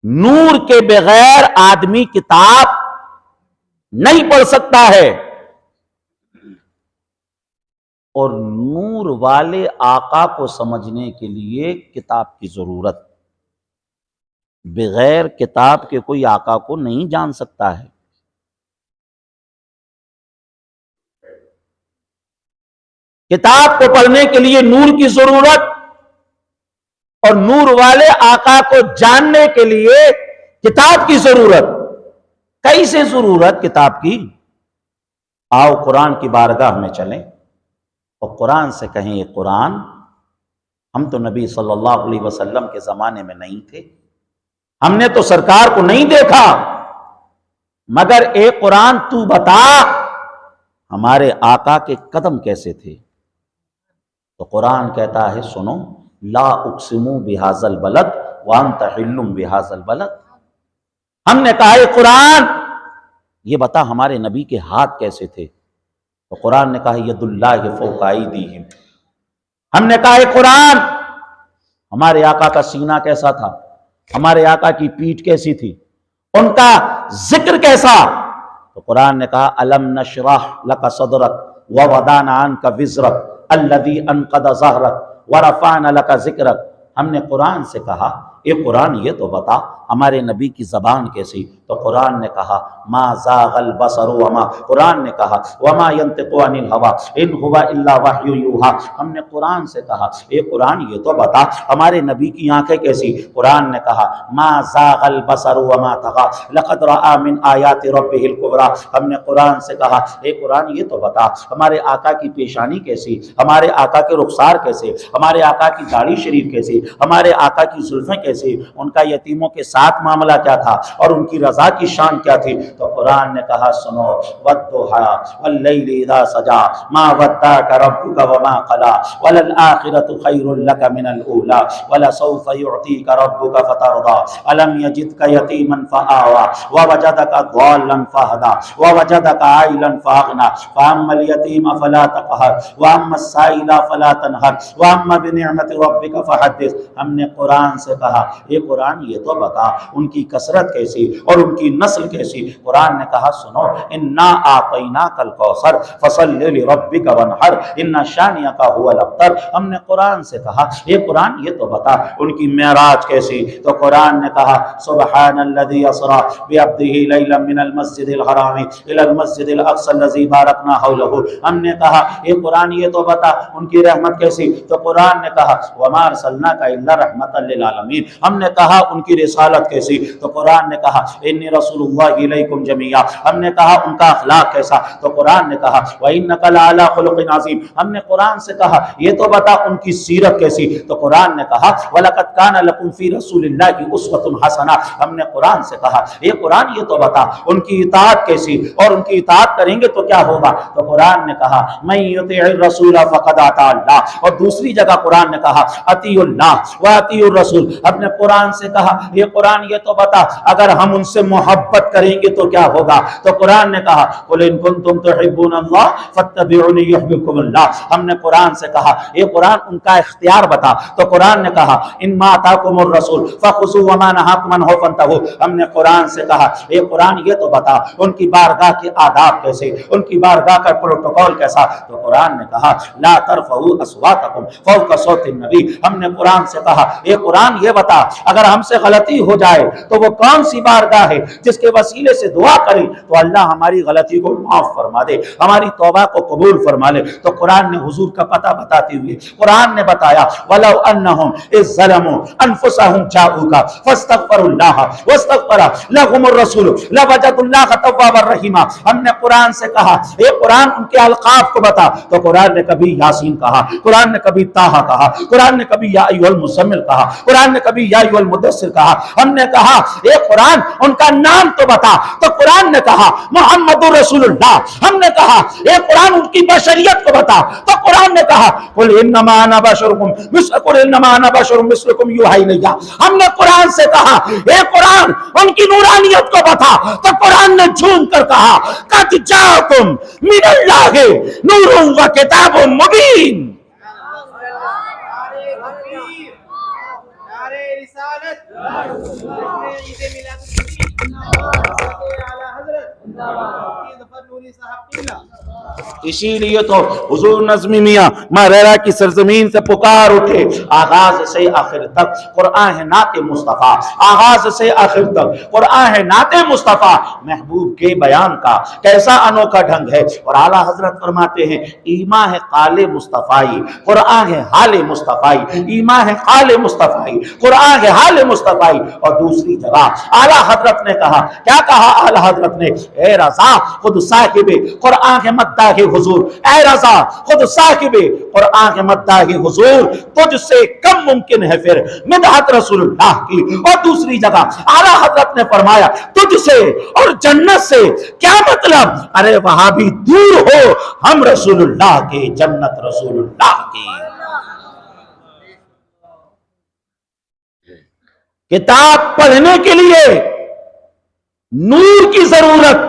نور کے بغیر آدمی کتاب نہیں پڑھ سکتا ہے، اور نور والے آقا کو سمجھنے کے لیے کتاب کی ضرورت۔ بغیر کتاب کے کوئی آقا کو نہیں جان سکتا ہے۔ کتاب کو پڑھنے کے لیے نور کی ضرورت، اور نور والے آقا کو جاننے کے لیے کتاب کی ضرورت۔ کیسے ضرورت کتاب کی؟ آؤ قرآن کی بارگاہ میں چلیں اور قرآن سے کہیں، یہ قرآن، ہم تو نبی صلی اللہ علیہ وسلم کے زمانے میں نہیں تھے، ہم نے تو سرکار کو نہیں دیکھا، مگر اے قرآن تو بتا ہمارے آقا کے قدم کیسے تھے؟ تو قرآن کہتا ہے سنو، لا اقسم بہذا البلد وانت حل بہذا البلد۔ ہم نے کہا اے قرآن یہ بتا ہمارے نبی کے ہاتھ کیسے تھے؟ تو قرآن نے کہا ید اللہ فوق ایدیہم۔ ہم نے کہا اے قرآن ہمارے آقا کا سینہ کیسا تھا؟ ہمارے آقا کی پیٹھ کیسی تھی؟ ان کا ذکر کیسا؟ تو قرآن نے کہا الم نشرح لک صدرک ووضعنا عنک وزرک الذی انقض ظہرک ورفعنا لک ذکرک۔ ہم نے قرآن سے کہا اے قرآن یہ تو بتا ہمارے نبی کی زبان کیسی؟ تو قرآن نے کہا ما زاغ البصر وما، قرآن نے کہا وما ينطق عن الهوى ان هو الا وحی یوحی۔ ہم نے قرآن سے کہا اے قرآن یہ تو بتا ہمارے نبی کی آنکھیں کیسی؟ قرآن نے کہا ما زاغ البصر وما طغى لقد رأى من آیات ربه الکبریٰ۔ ہم نے قرآن سے کہا اے قرآن یہ تو بتا ہمارے آقا کی پیشانی کیسی، ہمارے آقا کے رخسار کیسے، ہمارے آقا کی داڑھی شریف کیسی، ہمارے آقا کی زلفیں کیسی، ان کا یتیموں کے ساتھ معاملہ کیا تھا، اور ان کی رضا کی شان کیا تھی؟ تو قرآن نے کہا سنو والضحیٰ واللیل اذا سجا ما ودعک ربک وما قلی وللآخرۃ خیر لک من الاولی ولسوف یعطیک ربک فترضی الم یجدک یتیما فآوی ووجدک ضالا فہدی ووجدک عائلا فاغنی فاما الیتیم فلا تقہر واما السائل فلا تنہر واما بنعمت ربک فحدث۔ ہم نے قرآن سے کہا یہ قرآن یہ تو بتا ان کی کثرت کیسی اور ان کی نسل کیسی؟ قرآن نے کہا سنو انا اعطیناک الکوثر فصل لربک وانحر ان شانئک هو الابتر۔ ہم نے قرآن سے کہا یہ قرآن یہ تو بتا ان کی معراج کیسی؟ تو قرآن نے کہا سبحان الذی اسری بعبدہ لیلا من المسجد الحرام الی المسجد الاقصی الذی بارکنا حولہ۔ ہم نے کہا یہ قرآن یہ تو بتا ان کی رحمت کیسی؟ تو قرآن نے کہا وما ارسلناک الا رحمۃ للعالمین۔ ہم نے کہا ان کی رسالت کیسی؟ تو قرآن نے کہا انی رسول اللہ الیکم جمیعا۔ ہم نے کہا ان کا اخلاق کیسا؟ تو قرآن نے کہا وانک لعلی خلق عظیم۔ ہم نے قرآن سے کہا یہ تو بتا ان کی سیرت کیسی؟ تو قرآن نے کہا ولقد کان لکم فی رسول اللہ اسوۃ حسنہ۔ ہم نے قرآن سے کہا یہ قرآن یہ تو بتا ان کی اطاعت کیسی، اور ان کی اطاعت کریں گے تو کیا ہوگا؟ تو قرآن نے کہا من یطع الرسول فقد اطاع اللہ، اور دوسری جگہ قرآن نے کہا اطیعوا اللہ واطیعوا الرسول۔ ہم نے قرآن سے کہا یہ قرآن یہ تو بتا اگر ہم ان سے محبت کریں گے تو کیا ہوگا؟ تو قرآن نے کہا قل ان کنتم تحبون اللہ فاتبعونی یحببکم اللہ۔ ہم نے قرآن سے کہا یہ قرآن ان کا اختیار بتا، تو قرآن نے کہا انما آتاکم الرسول فخذوا وما نہاکم عنہ فانتہوا۔ ہم نے قرآن سے کہا یہ قرآن یہ تو بتا ان کی بارگاہ کے آداب کیسے، ان کی بارگاہ کا پروٹوکول کیسا؟ تو قرآن نے کہا لا ترفعوا اصواتکم فوق صوت النبی۔ ہم نے قرآن سے کہا یہ قرآن یہ بتا اگر ہم سے غلطی ہو جائے تو وہ کون سی بارگاہ ہے جس کے وسیلے سے دعا کریں تو اللہ ہماری غلطی کو معاف فرما دے، ہماری توبہ کو قبول فرما لے؟ تو قرآن نے حضور کا پتہ بتاتے ہوئے قرآن نے بتایا وَلَوْ أَنَّهُمْ إِذْ ظَلَمُوا أَنفُسَهُمْ جَاءُوكَ فَاسْتَغْفَرُوا اللَّهَ وَاسْتَغْفَرَ لَهُمُ الرَّسُولُ لَوَجَدُوا اللَّهَ تَوَّابًا رَحِيمًا۔ ہم نے قرآن سے کہا یہ قرآن ان کے القاب کو بتا، تو قرآن نے کبھی یاسین کہا، قرآن نے کبھی طٰہٰ کہا، قرآن نے کبھی یا ایھا المزمل کہا، قرآن نے کبھی یا ایھا المدثر کہا۔ ہم نے کہا یہ قرآن ان کا نام تو بتا، تو قرآن نے کہا محمد رسول اللہ۔ ہم نے کہا یہ قرآن ان کی بشریت کو بتا، تو قرآن نے کہا قل انما انا بشر مثلکم یوحی الی۔ ہم نے قرآن سے کہا یہ قرآن ان کی نورانیت کو بتا، تو قرآن نے جھوم کر کہا قد جاءکم من اللہ نور و کتاب مبین۔ اسی لیے تو حضور نظمی میاں مہریرا کی سرزمین سے پکار اٹھے، آغاز سے آخر تک قرآن ہے نعت مصطفیٰ، آغاز سے آخر تک قرآن ہے نعت مصطفیٰ، محبوب کے بیان کا کیسا انوکھا ڈھنگ ہے۔ اور اعلیٰ حضرت فرماتے ہیں ایمان ہے قال مصطفی، قرآن ہے حال مصطفی، ایمان ہے قال مصطفی، قرآن ہے حال مصطفی۔ اور دوسری جگہ اعلیٰ حضرت نے کہا، کیا کہا اعلیٰ حضرت نے؟ اے رضا خود صاحب قرآن کے مداح حضور، اے رضا خود صاحب قرآن کے مداح حضور، تجھ سے کم ممکن ہے پھر مدحت رسول اللہ کی۔ اور دوسری جگہ اعلیٰ حضرت نے فرمایا تجھ سے اور جنت سے کیا مطلب؟ ارے وہاں بھی دور ہو ہم رسول اللہ کے، جنت رسول اللہ کی۔ کتاب پڑھنے کے لیے نور کی ضرورت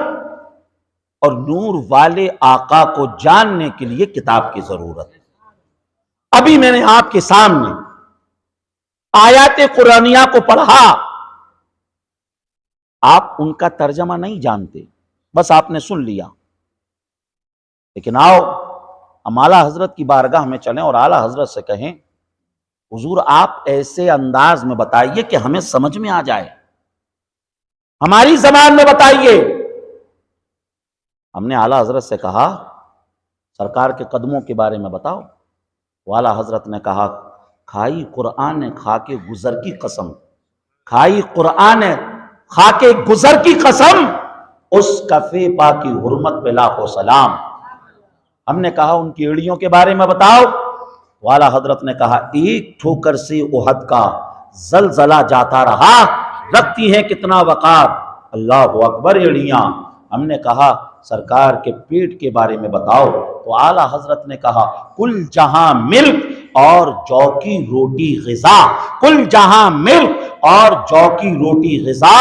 اور نور والے آقا کو جاننے کے لیے کتاب کی ضرورت۔ ابھی میں نے آپ کے سامنے آیات قرآنیہ کو پڑھا، آپ ان کا ترجمہ نہیں جانتے، بس آپ نے سن لیا، لیکن آؤ ہم اعلیٰ حضرت کی بارگاہ میں چلیں اور اعلیٰ حضرت سے کہیں حضور آپ ایسے انداز میں بتائیے کہ ہمیں سمجھ میں آ جائے، ہماری زبان میں بتائیے۔ ہم نے اعلیٰ حضرت سے کہا سرکار کے قدموں کے بارے میں بتاؤ، تو اعلیٰ حضرت نے کہا کھائی قرآن نے کھا کے گزر کی قسم، کھائی قرآن نے کھا کے گزر کی قسم، اس کفے پا کی حرمت پہ لاکھوں سلام۔ ہم نے کہا ان کی ایڑیوں کے بارے میں بتاؤ، تو اعلیٰ حضرت نے کہا ایک ٹھوکر سے احد کا زلزلہ جاتا رہا، رکھتی ہیں کتنا وقار، اللہ اکبر ایڑیاں۔ ہم نے کہا سرکار کے پیٹ کے بارے میں بتاؤ، تو اعلیٰ حضرت نے کہا کل جہاں ملک اور جو کی روٹی غذا، کل جہاں ملک اور جو کی روٹی غذا،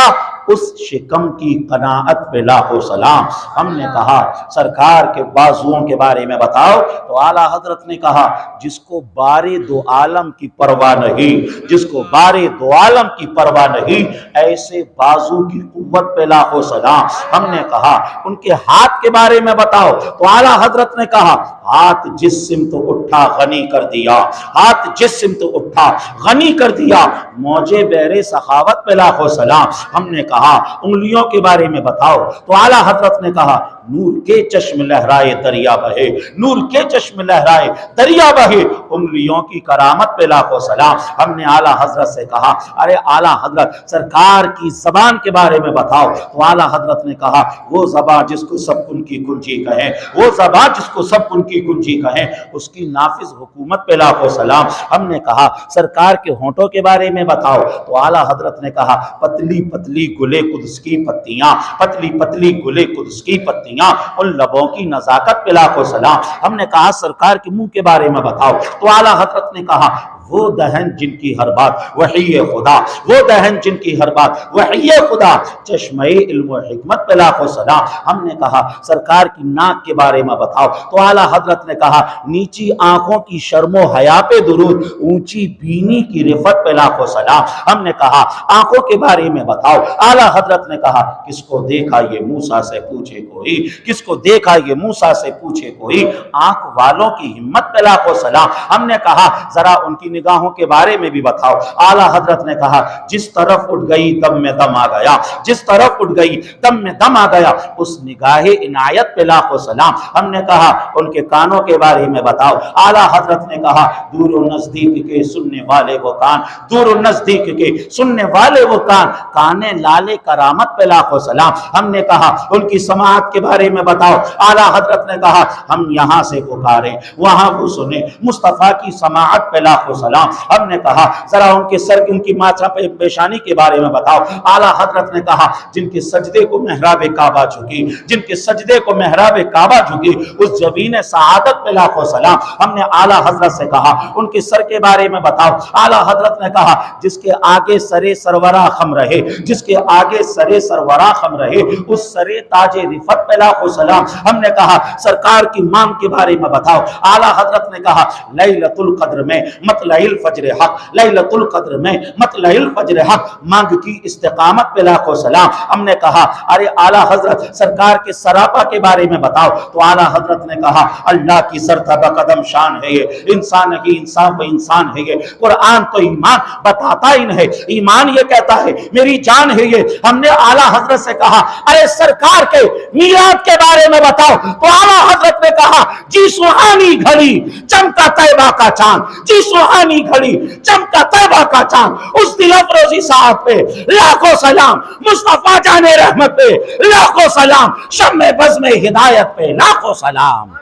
اس شکم کی قناعت پہ لاکھوں سلام۔ ہم نے کہا سرکار کے بازوؤں کے بارے میں بتاؤ، تو اعلیٰ حضرت نے کہا جس کو بارے دو عالم کی پرواہ نہیں، جس کو بارے دو عالم کی پرواہ نہیں، ایسے بازو کی قوت پہ لاکھوں سلام۔ ہم نے کہا ان کے ہاتھ کے بارے میں بتاؤ، تو اعلیٰ حضرت نے کہا ہاتھ جس سمت اٹھا غنی کر دیا، ہاتھ جس سمت اٹھا غنی کر دیا، موجے بحر سخاوت پہ لاکھوں سلام۔ ہم نے کہا انگلیوں کے بارے میں بتاؤ، تو اعلیٰ حضرت نے کہا نور کے چشم لہرائے دریا بہے، نور کے چشم لہرائے دریا بہے، انگلیوں کی کرامت پہ لاکھوں سلام۔ ہم نے اعلیٰ حضرت سے کہا ارے اعلیٰ حضرت سرکار کی زبان کے بارے میں بتاؤ، تو اعلیٰ حضرت نے کہا وہ زبان جس کو سب کن کی کنجی کہیں، وہ زبان جس کو سب کن کی کنجی کہیں، اس کی نافذ حکومت پہ لاکھوں سلام۔ ہم نے کہا سرکار کے ہونٹوں کے بارے میں بتاؤ، تو اعلیٰ حضرت نے کہا پتلی پتلی گلے قدس کی پتیاں، پتلی پتلی گلے قدس کی پتیاں، ان لبوں کی نزاکت پہ لاکھوں سلام۔ ہم نے کہا سرکار کے منہ کے بارے میں بتاؤ، تو اعلیٰ حضرت نے کہا وہ دہن جن کی ہر بات وحی خدا، وہ دہن جن کی ہر بات وحی خدا، چشمہ علم و حکمت پہ لاکھوں سلام۔ ہم نے کہا سرکار کی ناک کے بارے میں بتاؤ، تو اعلیٰ حضرت نے کہا نیچی آنکھوں کی شرم و حیا پہ درود، اونچی بینی کی رفت پہ لاکھوں سلام۔ ہم نے کہا آنکھوں کے بارے میں بتاؤ، اعلیٰ حضرت نے کہا کس کو دیکھا یہ موسیٰ سے پوچھے کوئی، کس کو دیکھا یہ موسیٰ سے پوچھے کوئی، آنکھ والوں کی ہمت پہ لاکھوں سلام۔ ہم نے کہا ذرا ان کی نگاہوں کے بارے میں بھی بتاؤ، اعلیٰ حضرت نے کہا جس طرف اٹھ گئی دم میں دم آ گیا، جس طرف اٹھ گئی دم میں دم آ گیا، اس نگاہ عنایت پہ لاکھوں سلام۔ ہم نے کہا ان کے کانوں کے بارے میں بتاؤ، اعلیٰ حضرت نے کہا دور و نزدیک کے سننے والے وہ کان، دور و نزدیک کے سننے والے وہ کان، کانے لالے کرامت پہ لاکھوں سلام۔ ہم نے کہا ان کی سماعت کے بارے میں بتاؤ، اعلیٰ حضرت نے کہا ہم یہاں سے پکاریں وہاں وہ سنیں، مصطفیٰ کی سماعت پہ لاکھوں سلام۔ ہم نے کہا ذرا ان کے سر ان کی ماتھا پہ پیشانی کے بارے میں بتاؤ، اعلیٰ حضرت نے کہا جن کے سجدے کو محراب کعبہ جھکی، جن کے سجدے کو محراب کعبہ جھکی، اس جبین سعادت پہ لاکھوں سلام۔ ہم نے اعلیٰ حضرت سے کہا ان کے سر کے بارے میں بتاؤ، اعلیٰ حضرت نے کہا جس کے آگے سرے سرورا خم رہے، جس کے آگے سرے سرورا خم رہے، اس سرے تاج رفت پہ لاکھوں سلام۔ ہم نے کہا سرکار کی مانگ کے بارے میں بتاؤ، اعلیٰ حضرت نے کہا لیلۃ القدر میں مطلع الفجر حق، لیلۃ القدر میں مطلع الفجر حق، مانگ کی استقامت پہ لاکھوں سلام۔ ہم نے کہا ارے اعلیٰ حضرت سرکار کے سراپا کے بارے میں بتاؤ، تو اعلیٰ حضرت نے کہا اللہ کی سرتبہ قدم شان ہے یہ، انسان کی انسان و انسان ہے یہ۔ قرآن تو ایمان بتاتا ہی نہیں، ایمان یہ کہتا ہے میری جان ہے یہ۔ ہم نے اعلیٰ حضرت سے کہا ارے سرکار کے میلاد کے بارے میں بتاؤ، تو اعلیٰ حضرت نے کہا جی سہانی گھڑی چمکا طیبہ کا چاند، جی سہانی گھڑی چمکا طیبہ کا چاند، اس دل افروزی صاحب پہ لاکھوں سلام، مصطفیٰ جان رحمت پہ لاکھوں سلام، شمع بزم ہدایت پہ لاکھوں سلام۔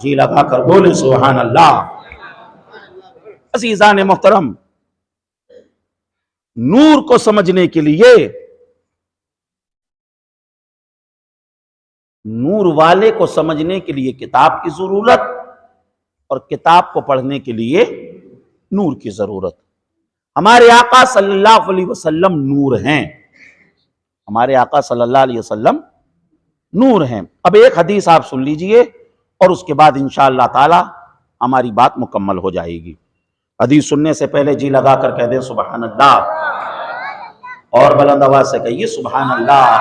جی لگا کر بولے سبحان اللہ۔ عزیزان محترم، نور کو سمجھنے کے لیے، نور والے کو سمجھنے کے لیے کتاب کی ضرورت، اور کتاب کو پڑھنے کے لیے نور کی ضرورت۔ ہمارے آقا صلی اللہ علیہ وسلم نور ہیں، ہمارے آقا صلی اللہ علیہ وسلم نور ہیں۔ اب ایک حدیث آپ سن لیجئے اور اس کے بعد انشاءاللہ تعالی ہماری بات مکمل ہو جائے گی۔ حدیث سننے سے پہلے جی لگا کر کہہ دیں سبحان اللہ، اور بلند آواز سے کہیے سبحان اللہ۔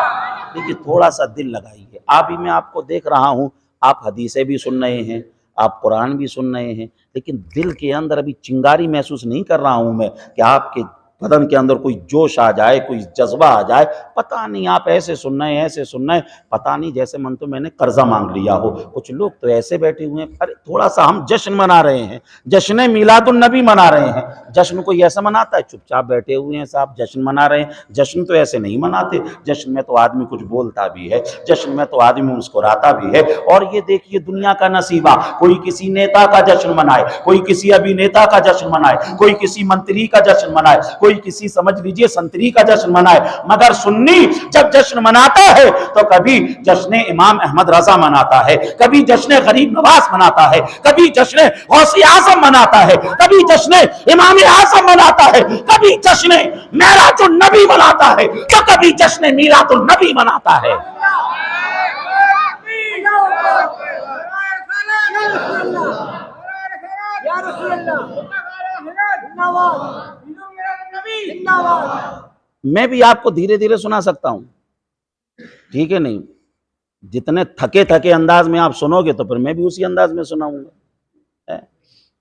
دیکھیے تھوڑا سا دل لگائیے، ابھی میں آپ کو دیکھ رہا ہوں، آپ حدیثیں بھی سن رہے ہیں، آپ قرآن بھی سن رہے ہیں، لیکن دل کے اندر ابھی چنگاری محسوس نہیں کر رہا ہوں میں کہ آپ کے بدن کے اندر کوئی جوش آ جائے، کوئی جذبہ آ جائے، پتہ نہیں آپ ایسے سن رہے ہیں ایسے سن رہے ہیں، پتہ نہیں جیسے من تو میں نے قرضہ مانگ لیا ہو۔ کچھ لوگ تو ایسے بیٹھے ہوئے ہیں، ارے تھوڑا سا ہم جشن منا رہے ہیں، جشن میلاد النبی منا رہے ہیں۔ جشن کوئی ایسا مناتا ہے چپ چاپ بیٹھے ہوئے ہیں صاحب جشن منا رہے ہیں؟ جشن تو ایسے نہیں مناتے، جشن میں تو آدمی کچھ بولتا بھی ہے، جشن میں تو آدمی مسکراتا بھی ہے۔ اور یہ دیکھیے دنیا کا نصیبہ، کوئی کسی نیتا کا جشن منائے، کوئی کسی ابھینیتا کا جشن منائے، کوئی کسی منتری کا جشن منائے، کوئی کسی سمجھ لیجئے سنتری کا جشن منائے، مگر سنی جب جشن مناتا ہے تو کبھی جشن امام احمد رضا مناتا ہے، کبھی جشن غریب نواز مناتا ہے، کبھی جشن غوث اعظم مناتا ہے، کبھی جشن امام اعظم مناتا ہے، کبھی جشن معراج النبی مناتا ہے، تو کبھی جشن میلاد النبی مناتا ہے۔ میں بھی آپ کو دھیرے دھیرے سنا سکتا ہوں، ٹھیک ہے نہیں؟ جتنے تھکے تھکے انداز میں آپ سنو گے تو پھر میں بھی اسی انداز میں سناؤں گا۔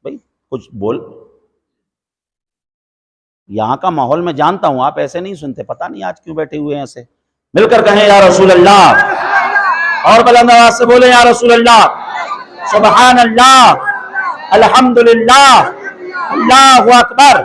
بھائی کچھ بول، یہاں کا ماحول میں جانتا ہوں آپ ایسے نہیں سنتے، پتہ نہیں آج کیوں بیٹھے ہوئے ہیں ایسے۔ مل کر کہیں یا رسول اللہ، اور بلند آواز سے بولیں یا رسول اللہ، سبحان اللہ، الحمدللہ، اللہ اکبر۔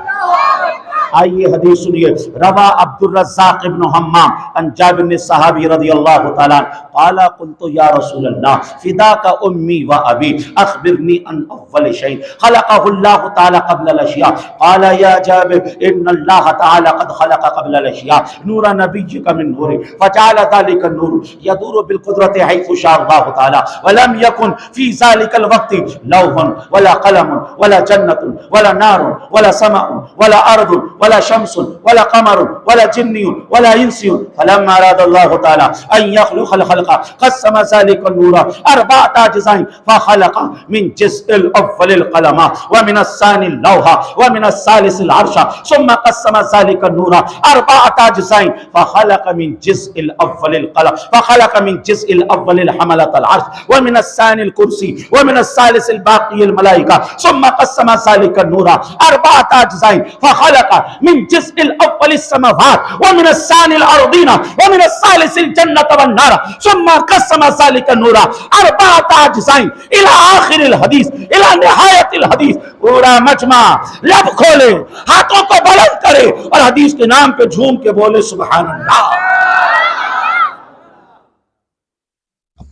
آئیے حدیث سنیے، روا عبد الرزاق ابن حمام عن جابر بن صحابی رضی اللہ تعالیٰ قال قلت یا رسول اللہ فداک امی و ابی اخبرنی عن اول شیء خلقہ اللہ تعالی قبل الاشیاء قال یا جابر ان اللہ تعالی قد خلق قبل الاشیاء نور نبیک من نور فجعل ذلك النور يدور بالقدرت حيث شاء الله تعالی ولم يكن في ذلك الوقت لوح ولا قلم ولا جنة ولا نار ولا سماء ولا ارض ولا شمس ولا قمر ولا جن ولا انس فلما اراد الله تعالى ان يخلق الخلق قسم ذلك النور اربعه اجزاء فخلق من جزء الاول القلم ومن الثاني اللوح ومن الثالث العرش ثم قسم ذلك النور اربعه اجزاء فخلق من جزء الاول القلم فخلق من جزء الاول الحملة العرش ومن الثاني الكرسي ومن الثالث الباقي الملائكة ثم قسم ذلك النور اربعه اجزاء فخلق من جزء الاول السماوات ومن الثاني الارضين ومن الثالث الجنة والنار ثم قسم ذلك النور اربعة اجزاء الى آخر الحدیث الى نہایت الحدیث۔ پورا مجمع لب کھولے، ہاتھوں کو بلند کرے اور حدیث کے نام پہ جھوم کے بولے سبحان اللہ۔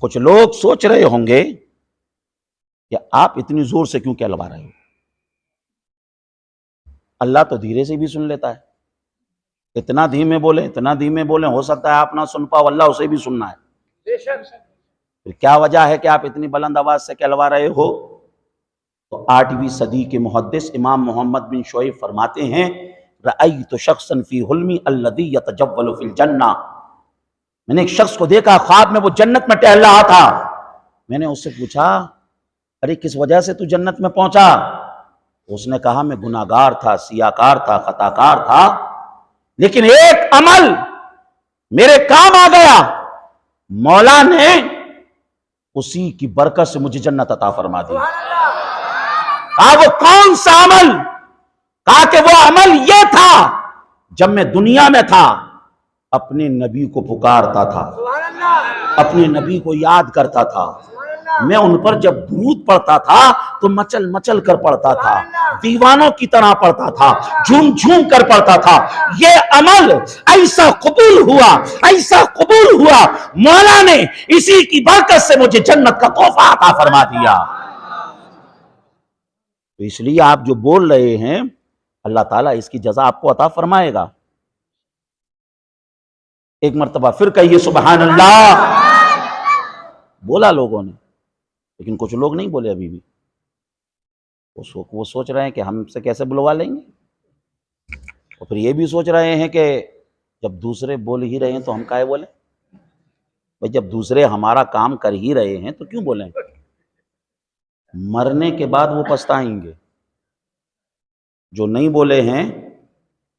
کچھ لوگ سوچ رہے ہوں گے کہ آپ اتنی زور سے کیوں کہلوا رہے ہو؟ اللہ تو دھیرے سے بھی سن لیتا ہے، اتنا دھیمے بولیں اتنا دھیمے بولیں، ہو سکتا ہے آپ نہ سن پاؤ، اللہ اسے بھی سننا ہے۔ پھر کیا وجہ ہے کہ آپ اتنی بلند آواز سے کہلوا رہے ہو؟ تو 8ویں صدی کے محدث امام محمد بن شعیب فرماتے ہیں رأیت شخصا فی حلمی الذی یتجول فی الجنہ، میں نے ایک شخص کو دیکھا خواب میں وہ جنت میں ٹہل رہا تھا۔ میں نے اس سے پوچھا ارے کس وجہ سے تو جنت میں پہنچا؟ اس نے کہا میں گناہگار تھا، سیاکار تھا، خطاکار تھا، لیکن ایک عمل میرے کام آ گیا، مولا نے اسی کی برکت سے مجھے جنت عطا فرما دی۔ کہا وہ کون سا عمل؟ کہا کہ وہ عمل یہ تھا، جب میں دنیا میں تھا اپنے نبی کو پکارتا تھا، اپنے نبی کو یاد کرتا تھا، میں ان پر جب درود پڑھتا تھا تو مچل مچل کر پڑھتا تھا، دیوانوں کی طرح پڑھتا تھا، جھوم جھوم کر پڑھتا تھا۔ یہ عمل ایسا قبول ہوا، ایسا قبول ہوا، مولا نے اسی کی برکت سے مجھے جنت کا تحفہ عطا فرما دیا۔ تو اس لیے آپ جو بول رہے ہیں اللہ تعالیٰ اس کی جزا آپ کو عطا فرمائے گا۔ ایک مرتبہ پھر کہیے سبحان اللہ۔ بولا لوگوں نے، لیکن کچھ لوگ نہیں بولے ابھی بھی، وہ سوچ رہے ہیں کہ ہم سے کیسے بلوا لیں گے، اور پھر یہ بھی سوچ رہے ہیں کہ جب دوسرے بول ہی رہے ہیں تو ہم کائے بولیں؟ بھئی جب دوسرے ہمارا کام کر ہی رہے ہیں تو کیوں بولیں؟ مرنے کے بعد وہ پچھتائیں گے، جو نہیں بولے ہیں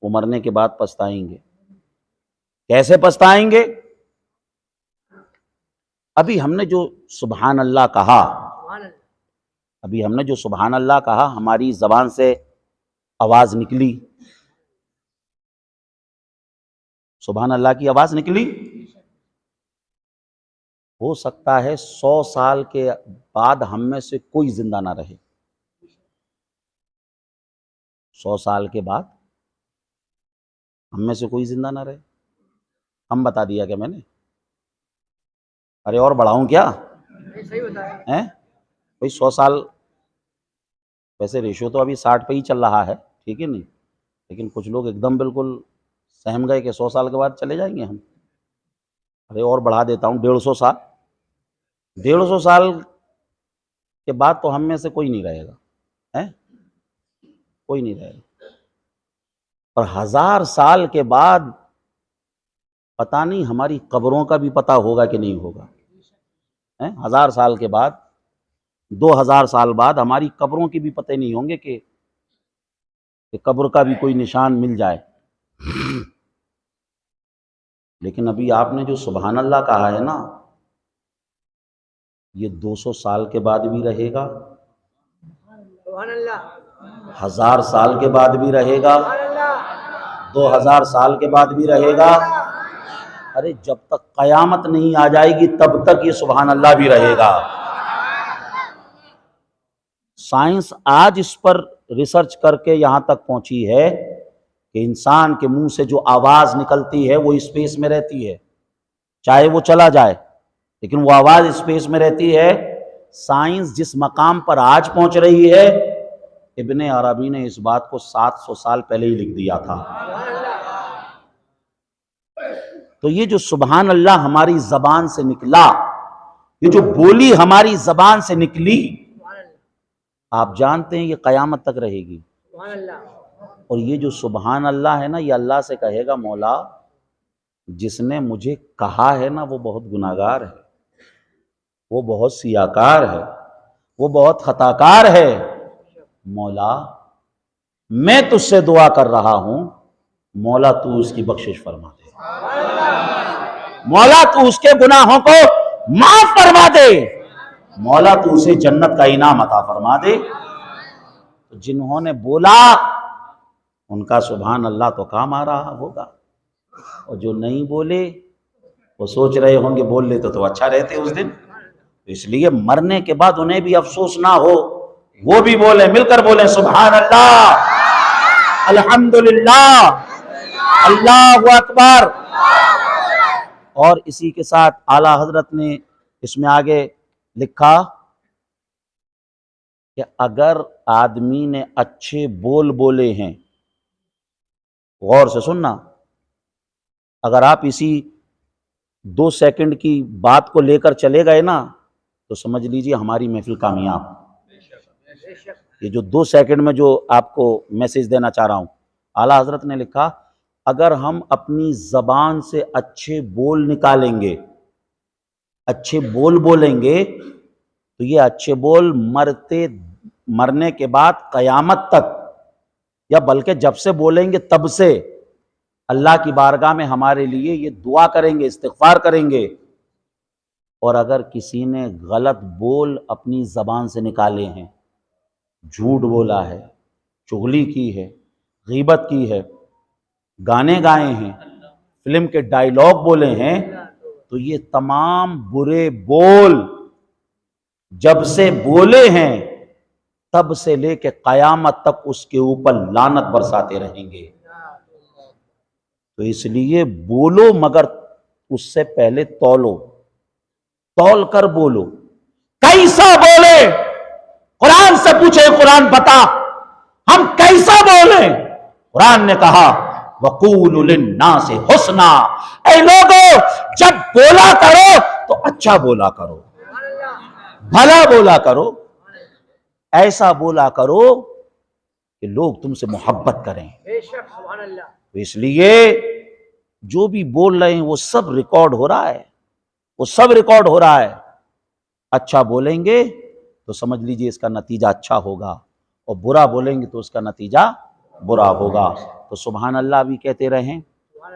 وہ مرنے کے بعد پچھتائیں گے۔ کیسے پچھتائیں گے؟ ابھی ہم نے جو سبحان اللہ کہا، ہماری زبان سے آواز نکلی، سبحان اللہ کی آواز نکلی، ہو سکتا ہے 100 سال کے بعد ہم میں سے کوئی زندہ نہ رہے۔ 100 سال کے بعد ہم میں سے کوئی زندہ نہ رہے۔ ہم بتا دیا کہ میں نے، ارے اور بڑھاؤں کیا؟ بھئی 100 سال، ویسے ریشو تو ابھی 60 پہ ہی چل رہا ہے، ٹھیک ہے نہیں، لیکن کچھ لوگ ایک دم بالکل سہم گئے کہ 100 سال کے بعد چلے جائیں گے ہم۔ ارے اور بڑھا دیتا ہوں، 150 سال۔ 150 سال کے بعد تو ہم میں سے کوئی نہیں رہے گا، کوئی نہیں رہے گا۔ اور 1000 سال کے بعد پتہ نہیں ہماری قبروں کا بھی پتہ ہوگا کہ نہیں ہوگا۔ 1000 سال کے بعد، 2000 سال بعد ہماری قبروں کی بھی پتہ نہیں ہوں گے کہ قبر کا بھی کوئی نشان مل جائے۔ لیکن ابھی آپ نے جو سبحان اللہ کہا ہے نا، یہ 200 سال کے بعد بھی رہے گا، 1000 سال کے بعد بھی رہے گا، 2000 سال کے بعد بھی رہے گا۔ ارے جب تک قیامت نہیں آ جائے گی تب تک یہ سبحان اللہ بھی رہے گا۔ سائنس آج اس پر ریسرچ کر کے یہاں تک پہنچی ہے کہ انسان کے منہ سے جو آواز نکلتی ہے وہ اسپیس میں رہتی ہے، چاہے وہ چلا جائے لیکن وہ آواز اسپیس میں رہتی ہے۔ سائنس جس مقام پر آج پہنچ رہی ہے، ابن عربی نے اس بات کو 700 سال پہلے ہی لکھ دیا تھا۔ تو یہ جو سبحان اللہ ہماری زبان سے نکلا، یہ جو بولی ہماری زبان سے نکلی، آپ جانتے ہیں یہ قیامت تک رہے گی۔ اور یہ جو سبحان اللہ ہے نا، یہ اللہ سے کہے گا مولا جس نے مجھے کہا ہے نا وہ بہت گناہگار ہے، وہ بہت سیاکار ہے، وہ بہت خطاکار ہے، مولا میں تجھ سے دعا کر رہا ہوں، مولا تو اس کی بخشش فرما دے، مولا تو اس کے گناہوں کو معاف فرما دے، مولا تو اسے جنت کا انعام عطا فرما دے۔ جنہوں نے بولا ان کا سبحان اللہ تو کام آ رہا ہوگا، اور جو نہیں بولے وہ سوچ رہے ہوں گے بول لیتے تو اچھا رہتے اس دن۔ اس لیے مرنے کے بعد انہیں بھی افسوس نہ ہو، وہ بھی بولیں، مل کر بولیں سبحان اللہ، الحمدللہ، اللہ اکبر۔ اور اسی کے ساتھ اعلیٰ حضرت نے اس میں آگے لکھا کہ اگر آدمی نے اچھے بول بولے ہیں، غور سے سننا، اگر آپ اسی 2 سیکنڈ کی بات کو لے کر چلے گئے نا تو سمجھ لیجئے ہماری محفل کامیاب۔ یہ جو 2 سیکنڈ میں جو آپ کو میسج دینا چاہ رہا ہوں، اعلیٰ حضرت نے لکھا اگر ہم اپنی زبان سے اچھے بول نکالیں گے، اچھے بول بولیں گے، تو یہ اچھے بول مرتے مرنے کے بعد قیامت تک، یا بلکہ جب سے بولیں گے تب سے اللہ کی بارگاہ میں ہمارے لیے یہ دعا کریں گے، استغفار کریں گے۔ اور اگر کسی نے غلط بول اپنی زبان سے نکالے ہیں، جھوٹ بولا ہے، چغلی کی ہے، غیبت کی ہے، گانے گائے ہیں، فلم کے ڈائیلاگ بولے ہیں، تو یہ تمام برے بول جب سے بولے ہیں تب سے لے کے قیامت تک اس کے اوپر لعنت برساتے رہیں گے۔ تو اس لیے بولو مگر اس سے پہلے تولو، تول کر بولو۔ کیسا بولے؟ قرآن سے پوچھے، قرآن بتا ہم کیسا بولیں؟ قرآن نے کہا وَقُولُوا لِلنَّاسِ حُسْنًا، اے لوگو جب بولا کرو تو اچھا بولا کرو، بھلا بولا کرو، ایسا بولا کرو کہ لوگ تم سے محبت کریں۔ تو اس لیے جو بھی بول رہے ہیں وہ سب ریکارڈ ہو رہا ہے، وہ سب ریکارڈ ہو رہا ہے۔ اچھا بولیں گے تو سمجھ لیجئے اس کا نتیجہ اچھا ہوگا، اور برا بولیں گے تو اس کا نتیجہ برا ہوگا۔ تو سبحان اللہ بھی کہتے رہیں،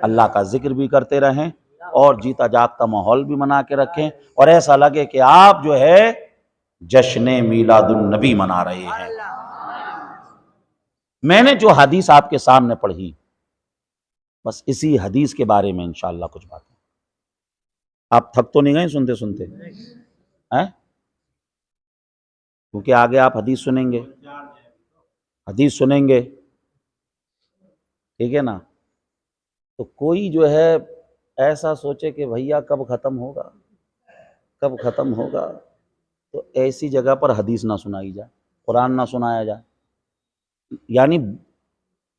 اللہ کا ذکر بھی کرتے رہیں، اور جیتا جاگتا ماحول بھی بنا کے رکھیں، اور ایسا لگے کہ آپ جو ہے جشن میلاد النبی منا رہے ہیں۔ میں نے جو حدیث آپ کے سامنے پڑھی، بس اسی حدیث کے بارے میں انشاءاللہ کچھ باتیں۔ آپ تھک تو نہیں گئے سنتے سنتے؟ کیونکہ آگے آپ حدیث سنیں گے، حدیث سنیں گے، ٹھیک ہے نا؟ تو کوئی جو ہے ایسا سوچے کہ بھیا کب ختم ہوگا، کب ختم ہوگا، تو ایسی جگہ پر حدیث نہ سنائی جائے، قرآن نہ سنایا جائے۔ یعنی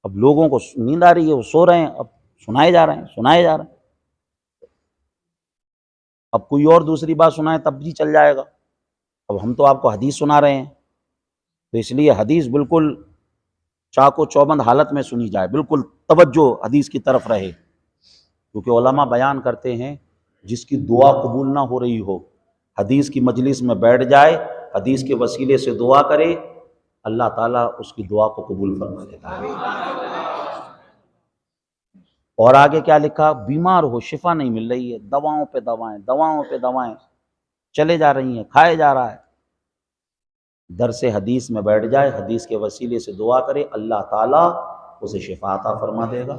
اب لوگوں کو نیند آ رہی ہے، وہ سو رہے ہیں، اب سنائے جا رہے ہیں، سنائے جا رہے ہیں۔ اب کوئی اور دوسری بات سنائے تب بھی چل جائے گا، اب ہم تو آپ کو حدیث سنا رہے ہیں۔ تو اس لیے حدیث بالکل چاق و چوبند حالت میں سنی جائے، بالکل توجہ حدیث کی طرف رہے، کیونکہ علماء بیان کرتے ہیں جس کی دعا قبول نہ ہو رہی ہو، حدیث کی مجلس میں بیٹھ جائے، حدیث کے وسیلے سے دعا کرے، اللہ تعالیٰ اس کی دعا کو قبول فرما لیتا ہے۔ اور آگے کیا لکھا؟ بیمار ہو، شفا نہیں مل رہی ہے، دواؤں پہ دوائیں، دواؤں پہ دوائیں چلے جا رہی ہیں، کھائے جا رہا ہے، درس حدیث میں بیٹھ جائے، حدیث کے وسیلے سے دعا کرے، اللہ تعالیٰ اسے شفا عطا فرما دے گا۔